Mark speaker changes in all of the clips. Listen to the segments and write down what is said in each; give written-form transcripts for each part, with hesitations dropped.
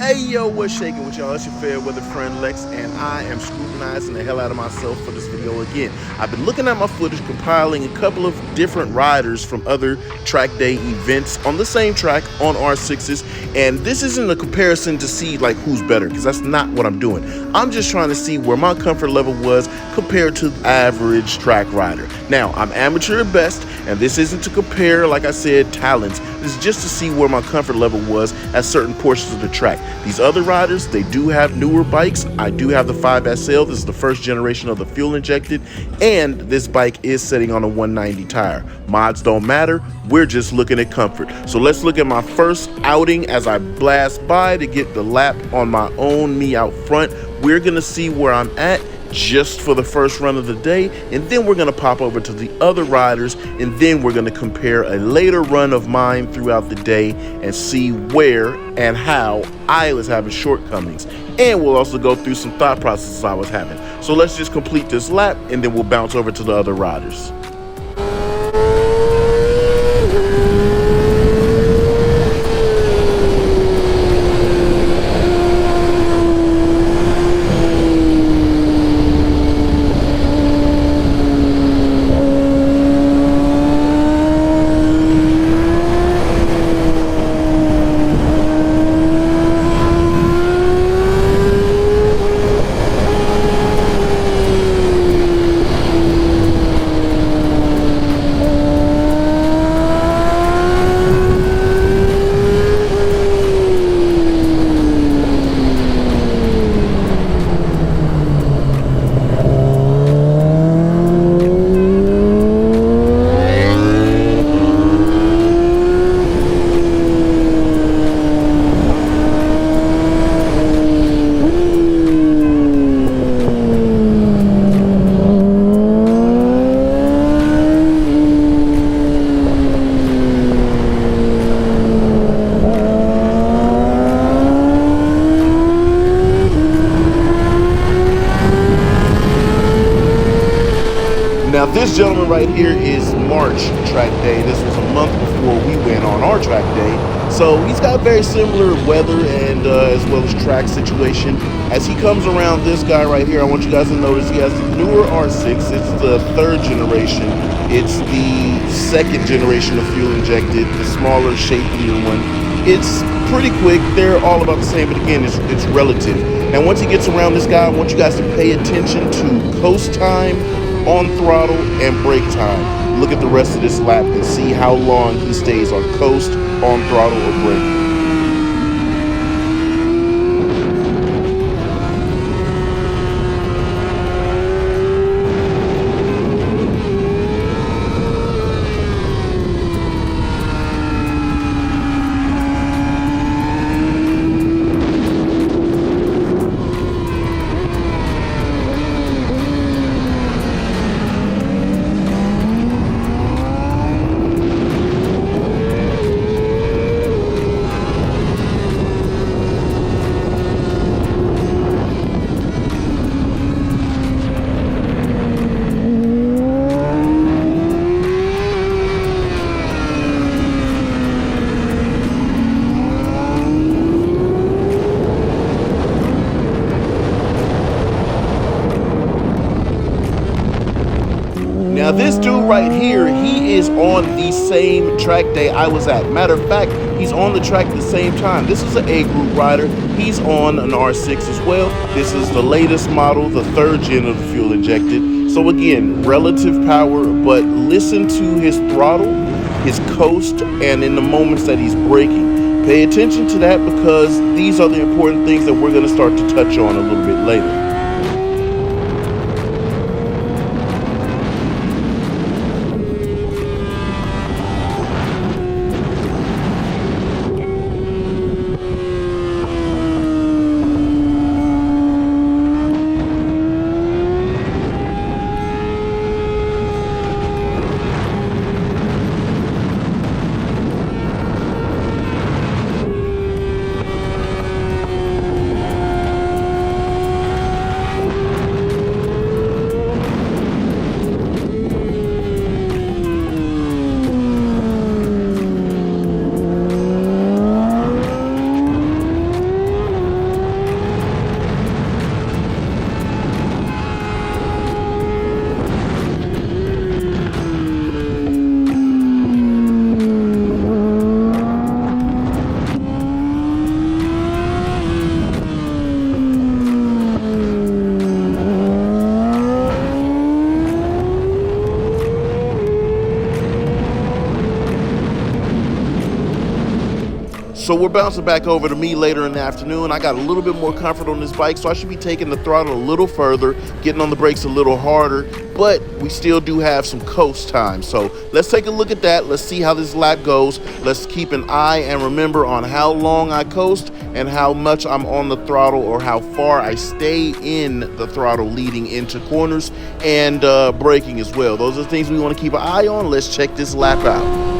Speaker 1: Hey yo, what's shaking with y'all? It's your fair weather friend Lex, and I am scrutinizing the hell out of myself for this video again. I've been looking at my footage, compiling a couple of different riders from other track day events on the same track on R6s, and this isn't a comparison to see like who's better, because that's not what I'm doing. I'm just trying to see where my comfort level was compared to the average track rider. Now, I'm amateur at best, and this isn't to compare, like I said, talents. This is just to see where my comfort level was at certain portions of the track. These other riders, they do have newer bikes. I do have the 5SL. This is the first generation of the fuel injected, and this bike is sitting on a 190 tire. Mods don't matter. We're just looking at comfort. So let's look at my first outing as I blast by to get the lap on my own, me out front. We're gonna see where I'm at just for the first run of the day, and then we're going to pop over to the other riders, and then we're going to compare a later run of mine throughout the day and see where and how I was having shortcomings, and we'll also go through some thought processes I was having. So let's just complete this lap, and then we'll bounce over to the other riders. Now this gentleman right here is March track day. This was a month before we went on our track day. So he's got very similar weather and as well as track situation. As he comes around this guy right here, I want you guys to notice he has the newer R6. It's the third generation. It's the second generation of fuel injected, the smaller, shapelier one. It's pretty quick. They're all about the same, but again, it's relative. Now once he gets around this guy, I want you guys to pay attention to coast time, on throttle, and brake time. Look at the rest of this lap and see how long he stays on coast, on throttle, or brake. Now this dude right here, he is on the same track day I was at. Matter of fact, he's on the track at the same time. This is an A group rider. He's on an R6 as well. This is the latest model, the third gen of the fuel injected. So again, relative power, but listen to his throttle, his coast, and in the moments that he's braking. Pay attention to that because these are the important things that we're going to start to touch on a little bit later. So we're bouncing back over to me later in the afternoon. I got a little bit more comfort on this bike, so I should be taking the throttle a little further, getting on the brakes a little harder, but we still do have some coast time. So let's take a look at that. Let's see how this lap goes. Let's keep an eye and remember on how long I coast and how much I'm on the throttle, or how far I stay in the throttle leading into corners and braking as well. Those are the things we want to keep an eye on. Let's check this lap out.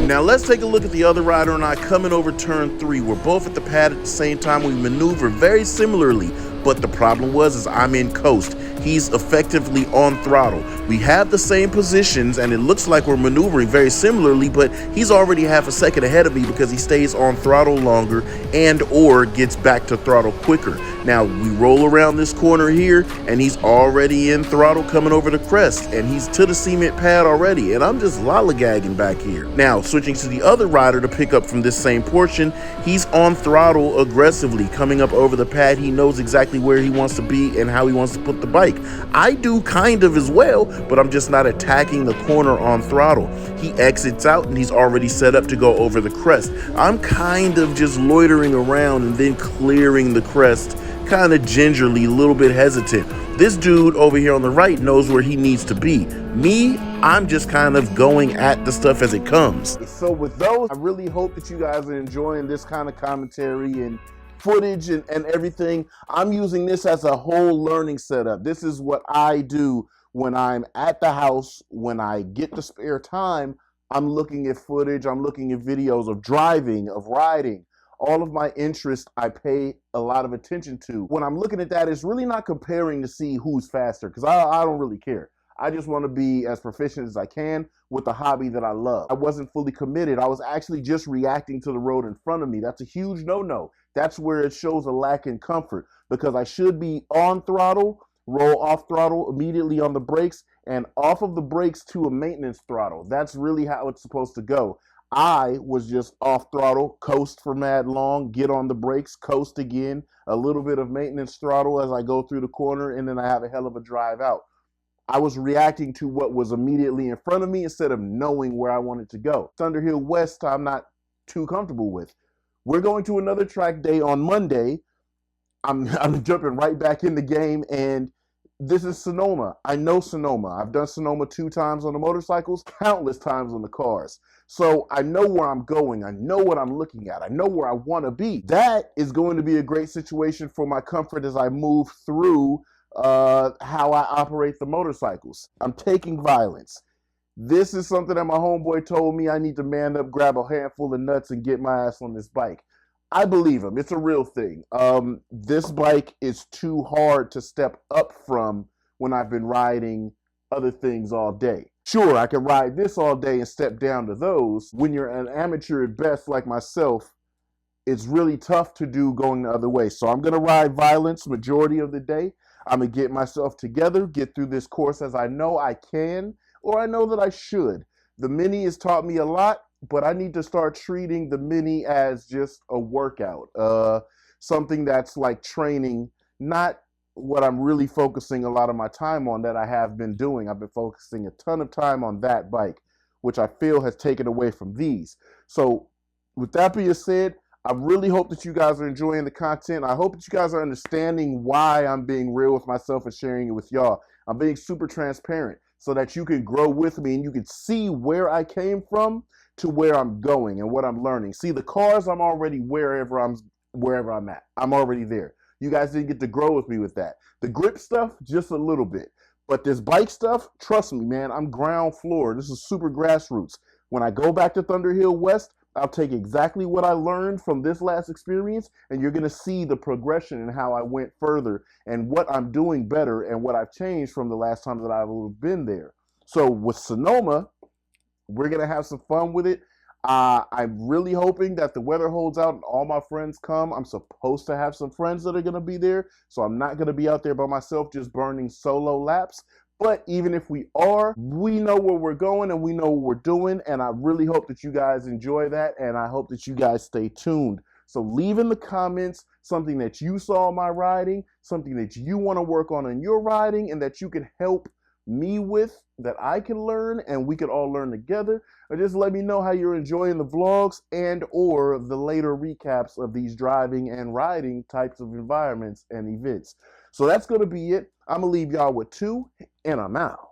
Speaker 1: Now let's take a look at the other rider and I coming over turn 3. We're both at the pad at the same time. We maneuver very similarly, but the problem is I'm in coast. He's effectively on throttle. We have the same positions and it looks like we're maneuvering very similarly, but he's already half a second ahead of me because he stays on throttle longer and or gets back to throttle quicker. Now we roll around this corner here and he's already in throttle coming over the crest, and he's to the cement pad already, and I'm just lollygagging back here. Now switching to the other rider to pick up from this same portion, he's on throttle aggressively coming up over the pad. He knows exactly where he wants to be and how he wants to put the bike. I do kind of as well, but I'm just not attacking the corner on throttle. He exits out and he's already set up to go over the crest. I'm kind of just loitering around and then clearing the crest, kind of gingerly, a little bit hesitant. This dude over here on the right knows where he needs to be. Me, I'm just kind of going at the stuff as it comes. So with those, I really hope that you guys are enjoying this kind of commentary and footage and everything. I'm using this as a whole learning setup. This is what I do when I'm at the house. When I get the spare time, I'm looking at footage, I'm looking at videos of driving, of riding. All of my interests I pay a lot of attention to. When I'm looking at that, it's really not comparing to see who's faster, because I don't really care. I just want to be as proficient as I can with the hobby that I love. I wasn't fully committed. I was actually just reacting to the road in front of me. That's a huge no-no. That's where it shows a lack in comfort, because I should be on throttle, roll off throttle immediately on the brakes, and off of the brakes to a maintenance throttle. That's really how it's supposed to go. I was just off throttle, coast for mad long, get on the brakes, coast again, a little bit of maintenance throttle as I go through the corner, and then I have a hell of a drive out. I was reacting to what was immediately in front of me instead of knowing where I wanted to go. Thunderhill West, I'm not too comfortable with. We're going to another track day on Monday. I'm jumping right back in the game, and this is Sonoma. I know Sonoma. I've done Sonoma 2 times on the motorcycles, countless times on the cars. So I know where I'm going. I know what I'm looking at. I know where I want to be. That is going to be a great situation for my comfort as I move through how I operate the motorcycles. I'm taking violence. This is something that my homeboy told me I need to man up, grab a handful of nuts, and get my ass on this bike. I believe him. It's a real thing. This bike is too hard to step up from when I've been riding other things all day. Sure, I can ride this all day and step down to those. When you're an amateur at best like myself, it's really tough to do going the other way. So I'm going to ride violence majority of the day. I'm going to get myself together, get through this course as I know I can, or I know that I should. The Mini has taught me a lot, but I need to start treating the Mini as just a workout, something that's like training, not what I'm really focusing a lot of my time on that I have been doing. I've been focusing a ton of time on that bike. which I feel has taken away from these. So with that being said, I really hope that you guys are enjoying the content. I hope that you guys are understanding why I'm being real with myself and sharing it with y'all. I'm being super transparent so that you can grow with me and you can see where I came from to where I'm going and what I'm learning. See, the cars, I'm already wherever I'm at. I'm already there. You guys didn't get to grow with me with that. The grip stuff, just a little bit. But this bike stuff, trust me, man, I'm ground floor. This is super grassroots. When I go back to Thunderhill West, I'll take exactly what I learned from this last experience, and you're going to see the progression and how I went further and what I'm doing better and what I've changed from the last time that I've been there. So with Sonoma, we're going to have some fun with it. I'm really hoping that the weather holds out and all my friends come. I'm supposed to have some friends that are going to be there, so I'm not going to be out there by myself just burning solo laps. But even if we are, we know where we're going and we know what we're doing, and I really hope that you guys enjoy that, and I hope that you guys stay tuned. So leave in the comments something that you saw in my riding, something that you want to work on in your riding, and that you can help me with, that I can learn and we can all learn together. Or just let me know how you're enjoying the vlogs and or the later recaps of these driving and riding types of environments and events. So that's going to be it. I'm going to leave y'all with 2, and I'm out.